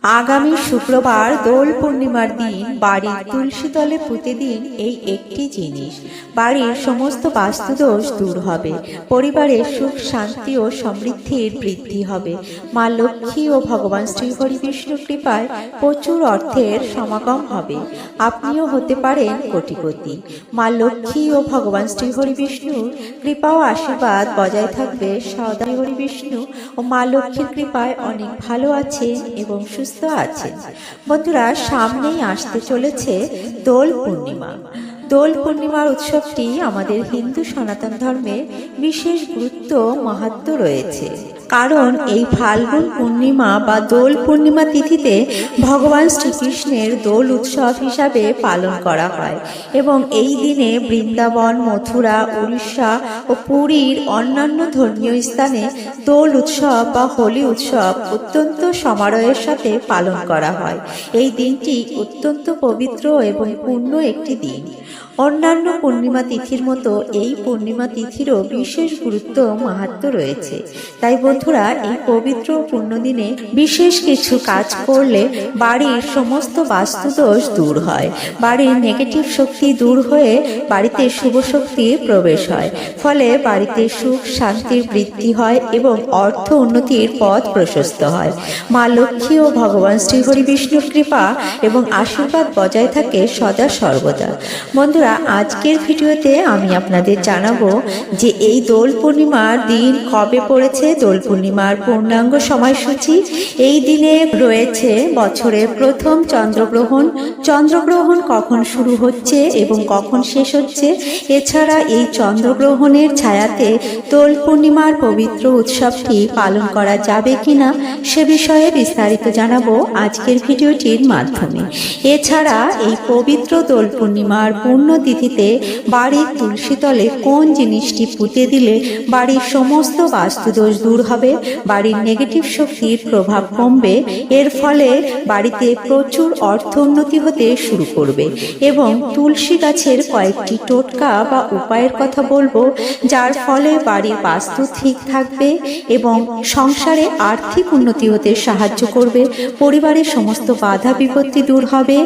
আগামী শুক্রবার দোল পূর্ণিমার দিন বাড়ির তুলসী তলে পুঁতে দিন এই একটি জিনিস। বাড়ির সমস্ত বাস্তুদোষ দূর হবে, পরিবারের সুখ শান্তি ও সমৃদ্ধির বৃদ্ধি হবে। মা লক্ষ্মী ও ভগবান শ্রী হরি বিষ্ণু কৃপায় প্রচুর অর্থের সমাগম হবে। আপনিও হতে পারেন কোটিপতি। মা লক্ষ্মী ও ভগবান শ্রী হরি বিষ্ণুর কৃপা ও আশীর্বাদ বজায় থাকবে। সদা হরি বিষ্ণু ও মা লক্ষ্মীর কৃপায় অনেক ভালো আছেন এবং সুস্থ আছেন। বন্ধুরা, সামনেই আসতে চলেছে দোল পূর্ণিমা। দোল পূর্ণিমার উৎসবটি আমাদের হিন্দু সনাতন ধর্মে বিশেষ গুরুত্ব মাহাত্ম্য রয়েছে, কারণ এই ফাল্গুন পূর্ণিমা বা দোল পূর্ণিমা তিথিতে ভগবান শ্রীকৃষ্ণের দোল উৎসব হিসাবে পালন করা হয় এবং এই দিনে বৃন্দাবন, মথুরা, উড়িষ্যা ও পুরীর অন্যান্য ধর্মীয় স্থানে দোল উৎসব বা হোলি উৎসব অত্যন্ত সমারোহের সাথে পালন করা হয়। এই দিনটি অত্যন্ত পবিত্র এবং পূর্ণ একটি দিন। অন্যান্য পূর্ণিমা তিথির মতো এই পূর্ণিমা তিথিরও বিশেষ গুরুত্ব মাহাত্ম্য রয়েছে। তাই বন্ধুরা, এই পবিত্র পূর্ণদিনে বিশেষ কিছু কাজ করলে বাড়ির সমস্ত বাস্তুদোষ দূর হয়, বাড়ির নেগেটিভ শক্তি দূর হয়ে বাড়িতে শুভ শক্তির প্রবেশ হয়। ফলে বাড়িতে সুখ শান্তির বৃদ্ধি হয় এবং অর্থ উন্নতির পথ প্রশস্ত হয়। মা লক্ষ্মী ও ভগবান শ্রী হরি বিষ্ণুর কৃপা এবং আশীর্বাদ বজায় থাকে সদা সর্বদা। বন্ধুরা, আজকের ভিডিওতে আমি আপনাদের জানাবো যে এই দোল পূর্ণিমার দিন কবে পড়েছে, দোল পূর্ণিমার পূর্ণাঙ্গ সময়সূচি। এই দিনে রয়েছে বছরের প্রথম চন্দ্রগ্রহণ, চন্দ্রগ্রহণ কখন শুরু হচ্ছে এবং কখন শেষ হচ্ছে। এছাড়া এই চন্দ্রগ্রহণের ছায়াতে দোল পূর্ণিমার পবিত্র উৎসবটি পালন করা যাবে কিনা সে বিষয়ে বিস্তারিত জানাবো আজকের ভিডিওটির মাধ্যমে। এছাড়া এই পবিত্র দোল পূর্ণিমার পূর্ণ তিথিতে বাড়ির তুলসী তলে কোন জিনিসটি পুঁতে দিলে বাড়ির সমস্ত বাস্তুদোষ দূর হবে, বাড়ির নেগেটিভ শক্তির প্রভাব কমবে, এর ফলে বাড়িতে প্রচুর অর্থ উন্নতি হতে শুরু করবে। এবং তুলসী গাছের কয়েকটি টোটকা বা উপায়ের কথা বলবো, যার ফলে বাড়ির বাস্তু ঠিক থাকবে এবং সংসারে আর্থিক উন্নতি হতে সাহায্য করবে, পরিবারের সমস্ত বাধা বিপত্তি দূর হবে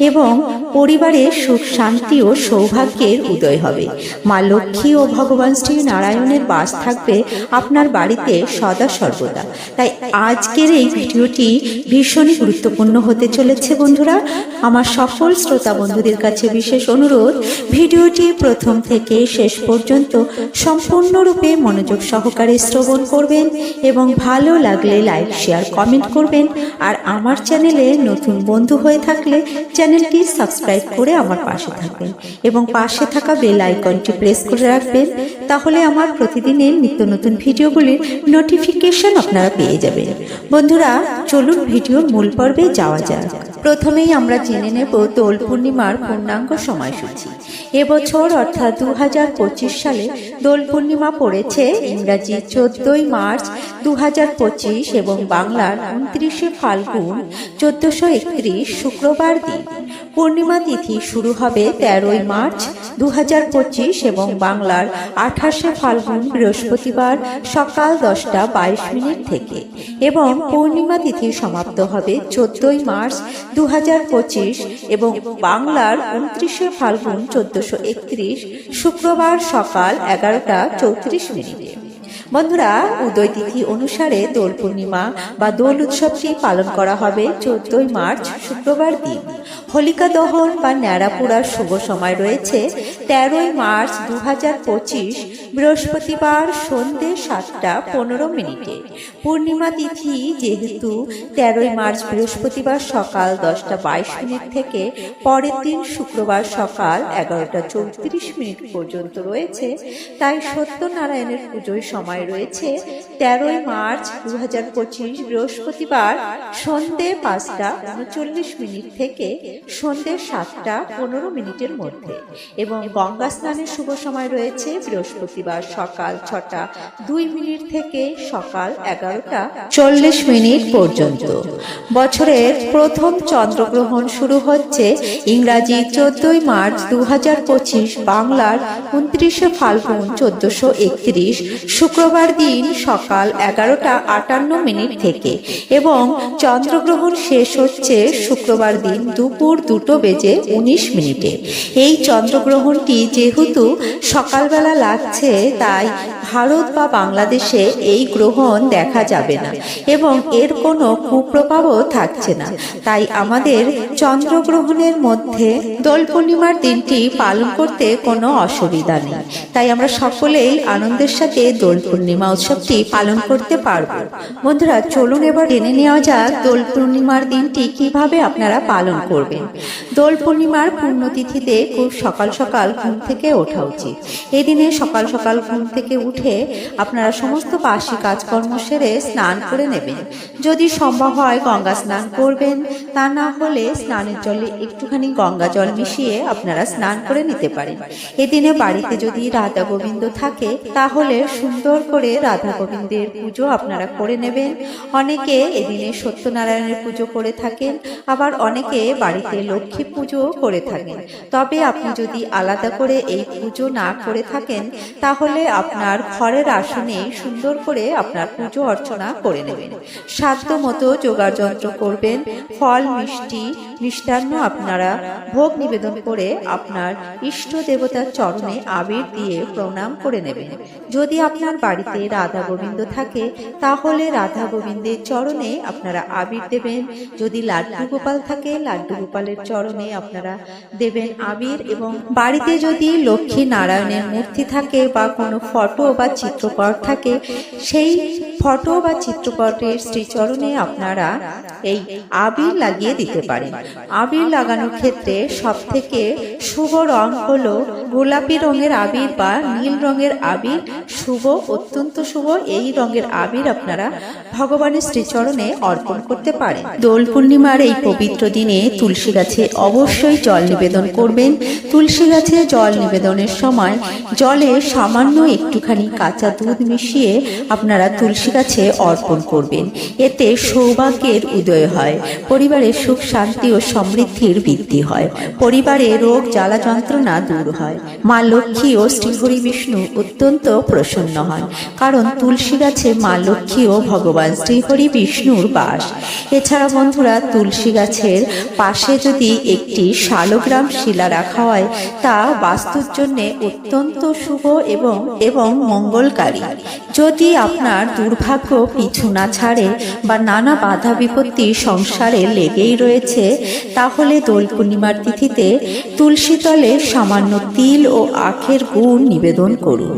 এবং পরিবারে সুখ শান্তি ও সৌভাগ্যের উদয় হবে। মা লক্ষ্মী ও ভগবান শ্রী নারায়ণের বাস থাকবে আপনার বাড়িতে সদা সর্বদা। তাই আজকের এই ভিডিওটি ভীষণই গুরুত্বপূর্ণ হতে চলেছে। বন্ধুরা, আমার সকল শ্রোতা বন্ধুদের কাছে বিশেষ অনুরোধ, ভিডিওটি প্রথম থেকে শেষ পর্যন্ত সম্পূর্ণরূপে মনোযোগ সহকারে শ্রবণ করবেন এবং ভালো লাগলে লাইক শেয়ার কমেন্ট করবেন। আর আমার চ্যানেলে নতুন বন্ধু হয়ে থাকলে চ্যানেলটি সাবস্ক্রাইব করে আমার পাশে থাকবেন এবং পাশে থাকা বেল আইকনটি প্রেস করে রাখবেন। তাহলে আমার প্রতিদিনের নিত্য নতুন ভিডিওগুলির নোটিফিকেশন আপনারা পেয়ে যাবেন। বন্ধুরা, চলুন ভিডিওর মূল পর্বে যাওয়া যাক। প্রথমেই আমরা জেনে নেব দোল পূর্ণিমার পূর্ণাঙ্গ সময়সূচি। এবছর অর্থাৎ 2025 সালে দোল পূর্ণিমা পড়েছে ইংরাজি 14ই মার্চ 2025 এবং বাংলার 29শে ফাল্গুন 1431 শুক্রবার দিন। পূর্ণিমা তিথি শুরু হবে 13ই মার্চ 2025 এবং বাংলার 28শে ফাল্গুন বৃহস্পতিবার সকাল 10:22 থেকে এবং পূর্ণিমা তিথি সমাপ্ত হবে 14ই মার্চ 2025 এবং বাংলার 29শে ফাল্গুন 1431 শুক্রবার সকাল 11:34। বন্ধুরা, উদয় তিথি অনুসারে দোল পূর্ণিমা বা দোল উৎসবটি পালন করা হবে 14ই মার্চ শুক্রবার দিন। হোলিকা দহন বা ন্যাড়া পোড়ার শুভ সময় রয়েছে 13ই মার্চ 2025 বৃহস্পতিবার সন্ধ্যে 7:15। পূর্ণিমা তিথি যেহেতু 13ই মার্চ বৃহস্পতিবার সকাল 10:22 থেকে পরের দিন শুক্রবার সকাল 11:34 পর্যন্ত রয়েছে, তাই সত্যনারায়ণের পুজোর সময় রয়েছে 13ই মার্চ 2025 বৃহস্পতিবার সন্ধ্যে 5:39 থেকে সন্ধ্যে 7:15 মধ্যে এবং গঙ্গা স্নানের শুভ সময় রয়েছে বৃহস্পতিবার সকাল 6:02 থেকে সকাল 11:40 পর্যন্ত। বছরের প্রথম চন্দ্রগ্রহণ শুরু হচ্ছে ইংরাজি 14ই মার্চ 2025 বাংলার 29শে ফাল্গুন 1431 শুক্রবার শুক্রবার দিন সকাল 11:58 থেকে এবং চন্দ্রগ্রহণ শেষ হচ্ছে শুক্রবার দিন দুপুর 2:19। এই চন্দ্রগ্রহণটি যেহেতু সকালবেলা লাগছে, তাই ভারত বা বাংলাদেশে এই গ্রহণ দেখা যাবে না এবং এর কোনো কুপ্রভাবও থাকছে না। তাই আমাদের চন্দ্রগ্রহণের মধ্যে দোল পূর্ণিমার দিনটি পালন করতে কোনো অসুবিধা নেই। তাই আমরা সকলেই আনন্দের সাথে দোল পূর্ণিমা উৎসবটি পালন করতে পারব। বন্ধুরা, চলুন এবার জেনে নেওয়া যাক দোল পূর্ণিমার দিনটি কিভাবে আপনারা পালন করবেন। দোল পূর্ণিমার পুণ্যতিথিতে খুব সকাল সকাল ঘুম থেকে ওঠা উচিত। এই দিনে সকাল সকাল ঘুম থেকে উঠে আপনারা সমস্ত বাসি কাজকর্ম সেরে স্নান করে নেবেন। যদি সম্ভব হয় গঙ্গা স্নান করবেন, তা না হলে স্নানের জলে একটুখানি গঙ্গা জল মিশিয়ে আপনারা স্নান করে নিতে পারেন। এদিনে বাড়িতে যদি রাধা গোবিন্দ থাকে তাহলে সুন্দর করে রাধা গোবিন্দের পুজো আপনারা করে নেবেন। অনেকে এদিনে সত্যনারায়ণের পুজো করে থাকেন, আবার অনেকে বাড়িতে লক্ষ্মী পুজো করে থাকেন। তবে আপনি যদি আলাদা করে এই পুজো না করে থাকেন তাহলে আপনার ঘরের আসনে সুন্দর করে আপনার পুজো অর্চনা করে নেবেন। সাধ্য মতো জোগাড় যন্ত্র করবেন, ফল মিষ্টি মিষ্টান্ন আপনারা ভোগ নিবেদন করে আপনার ইষ্ট দেবতার চরণে আবির দিয়ে প্রণাম করে নেবেন। যদি আপনার বাড়িতে রাধা গোবিন্দ থাকে তাহলে রাধা গোবিন্দের চরণে আপনারা আবির দেবেন। যদি লাড্ডু গোপাল থাকে লাড্ডু গোপালের চরণে আপনারা দেবেন আবির। এবং বাড়িতে যদি লক্ষ্মী নারায়ণের মূর্তি থাকে বা কোনো ফটো বা চিত্রপট থাকে, সেই ফটো বা চিত্রপটের শ্রীচরণে আপনারা এই আবির লাগিয়ে দিতে পারেন। আবির লাগানোর ক্ষেত্রে সব থেকে শুভ রং হলো গোলাপি রঙের আবির বা নীল রঙের আবির। শুভ, অত্যন্ত শুভ এই রঙের আবির আপনারা ভগবানের শ্রীচরণে অর্পণ করতে পারেন। দোল পূর্ণিমার এই পবিত্র দিনে তুলসী গাছে অবশ্যই জল নিবেদন করবেন। তুলসী গাছে জল নিবেদনের সময় জলে সামান্য একটুখানি কাঁচা দুধ মিশিয়ে আপনারা তুলসী গাছে অর্পণ করবেন। এতে সৌভাগ্যের উদয় হয়, পরিবারে সুখ শান্তি ও সমৃদ্ধির বৃদ্ধি হয়, পরিবারে রোগ জ্বালা যন্ত্রণা দূর হয়। মা লক্ষ্মী ও শ্রীহরি বিষ্ণু অত্যন্ত প্রসন্ন হন, কারণ তুলসী গাছে মা লক্ষ্মী ও ভগবান শ্রীহরি বিষ্ণুর বাস। এছাড়া বন্ধুরা, তুলসী গাছের পাশে যদি একটি শালগ্রাম শিলা রাখা হয় তা বাস্তুর জন্য অত্যন্ত শুভ এবং মঙ্গলকারী। যদি আপনার দুর্ভাগ্য পিছু না ছাড়ে বা নানা বাধা বিপত্তি সংসারে লেগেই রয়েছে, তাহলে দোল পূর্ণিমার তিথিতে তুলসী তলে সামান্য তিল ও আখের গুড় নিবেদন করুন।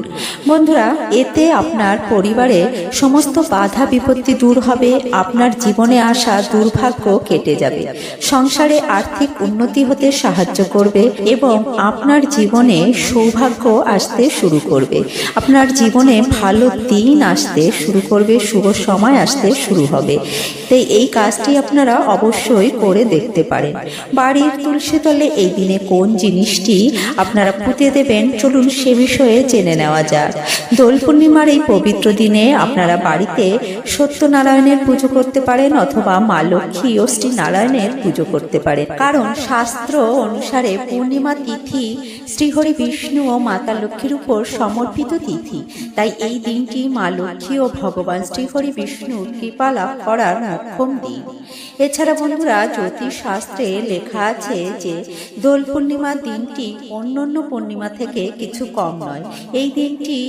বন্ধুরা, এতে আপনার পরিবারে সমস্ত বাধা বিপত্তি দূর হবে, আপনার জীবনে আসা দুর্ভাগ্য কেটে যাবে, সংসারে আর্থিক উন্নতি হতে সাহায্য করবে এবং আপনার জীবনে সৌভাগ্য আসতে শুরু করবে। আপনার জীবনে ভালো দিন আসতে শুরু করবে, শুভ সময় আসতে শুরু হবে। তাই এই কাজটি আপনারা অবশ্যই করে দেখতে পারেন। বাড়ির তুলসী তলে এই দিনে কোন জিনিসটি আপনারা পুঁতে দেবেন, চলুন সে বিষয়ে জেনে নেওয়া যাক। দোল পূর্ণিমার এই পবিত্র দিনে আপনারা বাড়িতে সত্যনারায়ণের পুজো করতে পারেন অথবা মা লক্ষ্মী ও শ্রী নারায়ণের পুজো করতে পারেন, কারণ শাস্ত্র অনুসারে পূর্ণিমা তিথি শ্রীহরি বিষ্ণু ও মাতা লক্ষ্মীর উপর সমর্পিত তিথি। তাই এই দিনটি মা লক্ষ্মী ও ভগবান শ্রীহরি বিষ্ণুর কৃপা লাভ করার মোক্ষম দিন। এছাড়া বন্ধুরা, জ্যোতিষ শাস্ত্রে লেখা আছে যে দোল পূর্ণিমার দিনটি অন্যান্য পূর্ণিমা থেকে কিছু কম নয়। এই দিনটি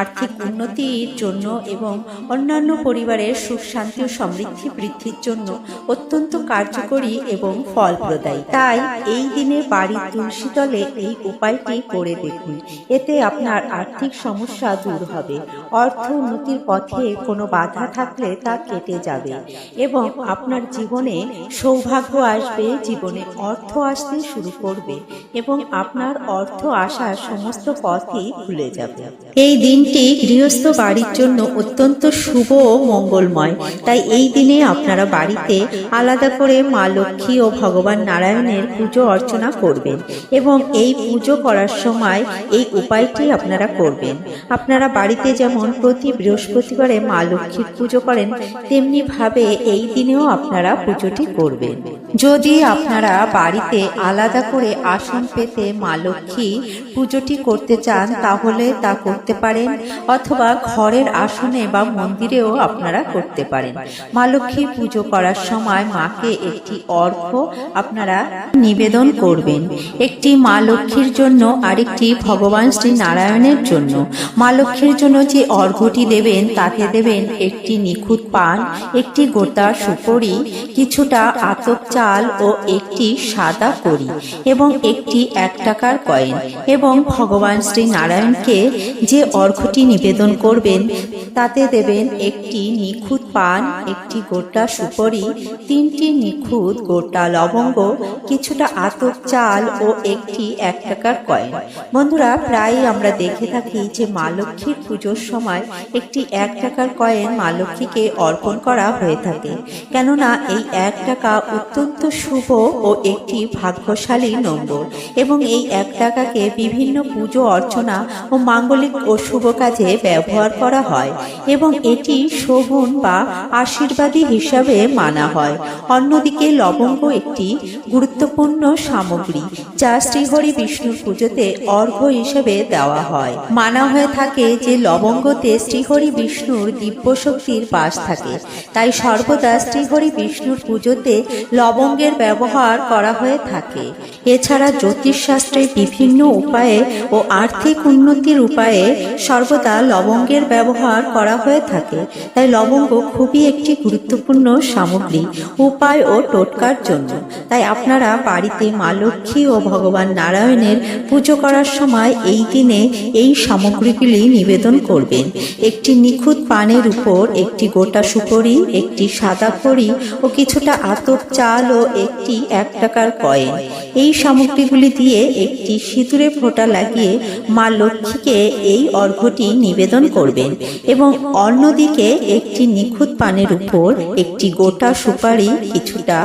আর্থিক উন্নতির জন্য এবং অন্যান্য পরিবারের সুখ শান্তি ও সমৃদ্ধি বৃদ্ধির জন্য অত্যন্ত কার্যকরী এবং ফলপ্রদায়ী। তাই এই দিনে বাড়ির তুলসী তলে এই উপায়টি করে দেখুন। এতে আপনার আর্থিক সমস্যা দূর হবে, অর্থ উন্নতির পথে কোনো বাধা থাকলে তা কেটে যাবে এবং আপনার জীবনে সৌভাগ্য আসবে, জীবনে অর্থ আসতে শুরু করবে এবং আপনার অর্থ আসার সমস্ত পথই খুলে যাবে। এই দিনটি গৃহস্থ বাড়ির জন্য অত্যন্ত শুভ ও মঙ্গলময়। তাই এই দিনে আপনারা বাড়িতে আলাদা করে মা লক্ষ্মী ও ভগবান নারায়ণের পুজো অর্চনা করবেন এবং এই পুজো করার সময় এই উপায়টি আপনারা করবেন। আপনারা বাড়িতে যেমন প্রতি বৃহস্পতিবারে মা লক্ষ্মীর পুজো করেন, তেমনি ভাবে এই দিনেও আপনারা পুজোটি করবেন। যদি আপনারা বাড়িতে আলাদা করে আসন পেতে মা লক্ষ্মী পুজোটি করতে চান তাহলে তা করতে পারেন, অথবা ঘরের আসনে বা মন্দিরেও আপনারা করতে পারেন। মা লক্ষ্মী পুজো করার সময় মাকে একটি অর্ঘ্য আপনারা নিবেদন করবেন, একটি মা লক্ষ্মীর জন্য আরেকটি ভগবান শ্রী নারায়ণের জন্য। মা লক্ষ্মীর জন্য যে অর্ঘ্যটি দেবেন তাতে দেবেন একটি নিখুঁত পান, একটি গোটা সুপারি, কিছুটা আতপ চাল ও একটি সাদা কড়ি এবং একটি 1 টাকার কয়েন। এবং ভগবান শ্রী নারায়ণকে যে অর্ঘ্যটি নিবেদন করবেন তাতে দেবেন একটি নিখুঁত পান, একটি গোটা সুপারি, 3টি নিখুঁত গোটা লবঙ্গ, কিছুটা আতপ চাল ও একটি 1 টাকার কয়েন। বন্ধুরা, প্রায় আমরা দেখে থাকি যে মা লক্ষ্মীর পুজোর সময় একটি 1 টাকার কয়েন মা লক্ষ্মীকে অর্পণ করা হয়ে থাকে, কেননা এই 1 টাকা অত্যন্ত শুভ ও একটি ভাগ্যশালী নম্বর। এবং এই 1 টাকাকে বিভিন্ন পুজো অর্চনা ও মাঙ্গলিক ও শুভ কাজে ব্যবহার করা হয় এবং এটি শোভন বা আশীর্বাদী হিসাবে মানা হয়। অন্যদিকে লবঙ্গ একটি গুরুত্বপূর্ণ সামগ্রী যা শ্রীহরি বিষ্ণুর পুজোতে অর্ঘ্য হিসেবে দেওয়া হয়। মানা হয়ে থাকে যে লবঙ্গতে শ্রীহরি বিষ্ণুর দিব্য শক্তির বাস থাকে, তাই সর্বদা শ্রীহরি বিষ্ণুর পুজোতে লবঙ্গের ব্যবহার করা হয়ে থাকে। এছাড়া জ্যোতিষশাস্ত্রে বিভিন্ন উপায়ে ও আর্থিক উন্নতির উপায়ে সর্বদা লবঙ্গের ব্যবহার করা হয়ে থাকে, তাই লবঙ্গ খুবই একটি গুরুত্বপূর্ণ সামগ্রী উপায় ও টোটকার জন্য। তাই আপনারা বাড়িতে মা লক্ষ্মী ও ভগবান নারায়ণের পুজো করার সময় এই দিনে এই সামগ্রীগুলি নিবেদন করবেন। একটি নিখুঁত পানের উপর একটি গোটা সুপারি, একটি সাদা কড়ি ও কিছুটা আতপ চাল ও একটি 1 টাকার কয়েন। এই সামগ্রীগুলি দিয়ে একটি সিঁদুরে ফোঁটা লাগিয়ে মা লক্ষ্মীকে এই অর্ঘ্যটি নিবেদন করবেন এবং অন্যদিকে একটি নিখুঁত পানের উপর একটি গোটা সুপারি, কিছুটা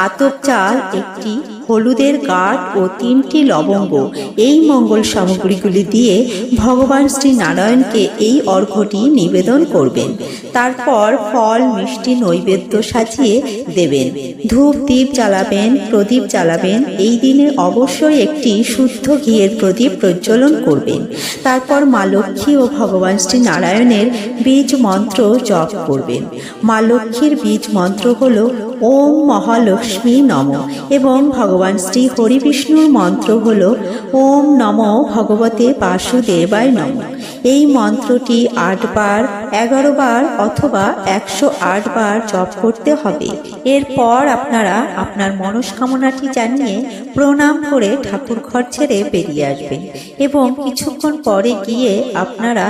আতপ চাল, একটি হলুদের গাঁট ও 3টি লবঙ্গ, এই মঙ্গল সামগ্রীগুলি দিয়ে ভগবান শ্রী নারায়ণকে এই অর্ঘ্যটি নিবেদন করবেন। তারপর ফল মিষ্টি নৈবেদ্য সাজিয়ে দেবেন, ধূপ দ্বীপ জ্বালাবেন, প্রদীপ জ্বালাবেন। এই দিনে অবশ্যই একটি শুদ্ধ ঘিয়ের প্রদীপ প্রজ্বলন করবেন। তারপর মা লক্ষ্মী ও ভগবান শ্রী নারায়ণের বীজ মন্ত্র জপ করবেন। মা লক্ষ্মীর বীজ মন্ত্র হল ওম মহালক্ষ্মী নম এবং ভগবান শ্রী হরি বিষ্ণুর মন্ত্র হল ওম নম ভগবতে বাসুদেবায় নম। এই মন্ত্রটি 8 বার, 11 বার অথবা 108 বার জপ করতে হবে। এরপর আপনারা আপনার মনস্কামনাটি জানিয়ে প্রণাম করে ঠাকুর ঘর ছেড়ে বেরিয়ে আসবেন এবং কিছুক্ষণ পরে গিয়ে আপনারা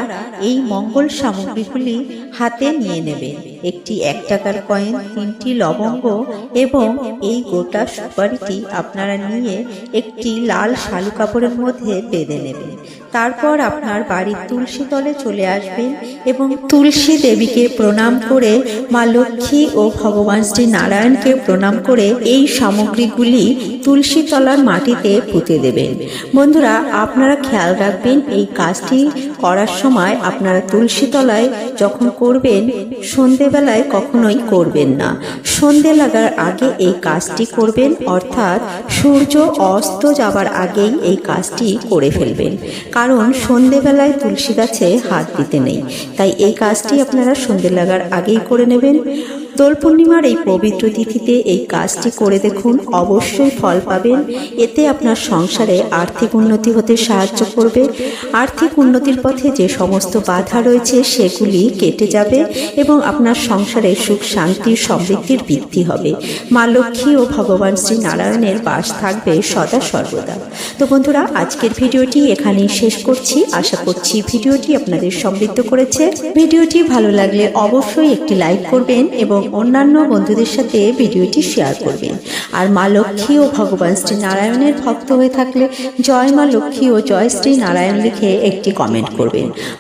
এই মঙ্গল সামগ্রীগুলি হাতে নিয়ে নেবেন। একটি 1 টাকার কয়েন, 3টি লবঙ্গ এবং এই গোটা সুপারিটি আপনারা নিয়ে একটি লাল শালু কাপড়ের মধ্যে বেঁধে নেবেন। তারপর আপনার বাড়ির তুলসী তলে চলে আসবেন এবং তুলসী দেবীকে প্রণাম করে মা লক্ষ্মী ও ভগবান শ্রী নারায়ণকে প্রণাম করে এই সামগ্রীগুলি তুলসী তলার মাটিতে পুঁতে দেবেন। বন্ধুরা, আপনারা খেয়াল রাখবেন এই কাজটি করার সময় আপনারা তুলসী তলায় যখন করবেন সন্ধেবেলায় কখনোই করবেন না। সন্ধে লাগার আগে এই কাজটি করবেন, অর্থাৎ সূর্য অস্ত যাবার আগেই এই কাজটি করে ফেলবেন, কারণ সন্ধেবেলায় তুলসী গাছে হাত দিতে নেই। তাই এই কাজটি আপনারা সন্ধে লাগার আগেই করে নেবেন। দোল পূর্ণিমার এই পবিত্র তিথিতে এই কাজটি করে দেখুন, অবশ্যই ফল পাবেন। এতে আপনার সংসারে আর্থিক উন্নতি হতে সাহায্য করবে। আর্থিক উন্নতির পথে যে সমস্ত বাধা রয়েছে সেগুলি কেটে যাবে এবং আপনার সংসারে সুখ শান্তি সমৃদ্ধির বৃদ্ধি হবে। মা লক্ষ্মী ও ভগবান শ্রী নারায়ণের বাস থাকবে সদা সর্বদা। তো বন্ধুরা, আজকের ভিডিওটি এখানেই শেষ করছি। আশা করছি ভিডিওটি আপনাদের সমৃদ্ধ করেছে। ভিডিওটি ভালো লাগলে অবশ্যই একটি লাইক করবেন এবং অন্যান্য বন্ধুদের সাথে ভিডিওটি শেয়ার করবেন। আর মা লক্ষ্মী ও ভগবান শ্রী নারায়ণের ভক্ত হয়ে থাকলে জয় মা লক্ষ্মী ও জয় শ্রী নারায়ণ লিখে একটি কমেন্ট করবেন।